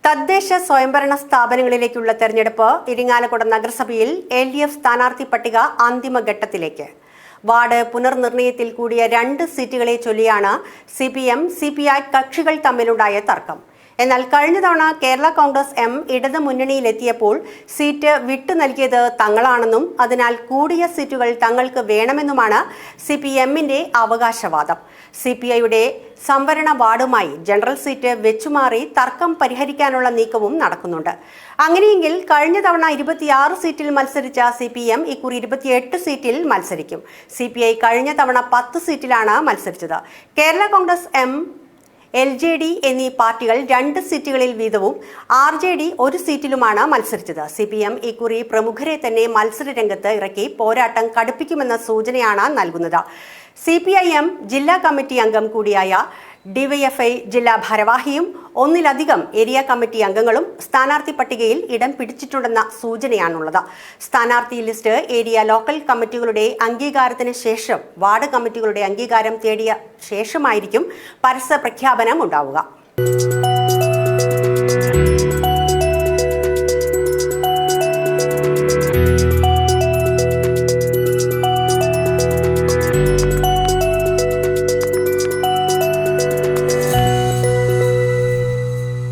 തദ്ദേശ സ്വയംഭരണ സ്ഥാപനങ്ങളിലേക്കുള്ള തെരഞ്ഞെടുപ്പ് ഇരിങ്ങാലക്കുട നഗരസഭയിൽ LDF സ്ഥാനാർത്ഥി പട്ടിക അന്തിമഘട്ടത്തിലേക്ക്. വാർഡ് പുനർനിർണയത്തിൽ കൂടിയ 2 സീറ്റുകളെ ചൊല്ലിയാണ് CPM, CPI കക്ഷികൾ തമ്മിലുണ്ടായ തർക്കം. എന്നാൽ കഴിഞ്ഞ തവണ കേരള കോൺഗ്രസ് M ഇടത് മുന്നണിയിലെത്തിയപ്പോൾ സീറ്റ് വിട്ടു നൽകിയത് തങ്ങളാണെന്നും അതിനാൽ കൂടിയ സീറ്റുകൾ തങ്ങൾക്ക് വേണമെന്നുമാണ് CPM-ന്റെ അവകാശവാദം. CPI-യുടെ സംവരണ വാർഡുമായി ജനറൽ സീറ്റ് വെച്ചുമാറി തർക്കം പരിഹരിക്കാനുള്ള നീക്കവും നടക്കുന്നുണ്ട്. അങ്ങനെയെങ്കിൽ കഴിഞ്ഞ തവണ 26 സീറ്റിൽ മത്സരിച്ച CPM ഇക്കുറി 28 സീറ്റിൽ മത്സരിക്കും. CPI കഴിഞ്ഞ തവണ 10 സീറ്റിലാണ് മത്സരിച്ചത്. കേരള കോൺഗ്രസ് M, LJD എന്നീ പാർട്ടികൾ 2 സീറ്റുകളിൽ വീതവും RJD 1 സീറ്റിലുമാണ് മത്സരിച്ചത്. CPM ഇക്കുറി പ്രമുഖരെ തന്നെ മത്സര രംഗത്ത് ഇറക്കി പോരാട്ടം കടുപ്പിക്കുമെന്ന സൂചനയാണ് നൽകുന്നത്. CPIM ജില്ലാ കമ്മിറ്റി അംഗം കൂടിയായ DYFI ജില്ലാ ഭാരവാഹിയും ഒന്നിലധികം ഏരിയ കമ്മിറ്റി അംഗങ്ങളും സ്ഥാനാർത്ഥി പട്ടികയിൽ ഇടം പിടിച്ചിട്ടുണ്ടെന്ന സൂചനയാണുള്ളത്. സ്ഥാനാർത്ഥി ലിസ്റ്റ് ഏരിയ ലോക്കൽ കമ്മിറ്റികളുടെ അംഗീകാരത്തിന് ശേഷം വാർഡ് കമ്മിറ്റികളുടെ അംഗീകാരം തേടിയ ശേഷമായിരിക്കും പരസ്യ പ്രഖ്യാപനം ഉണ്ടാവുക.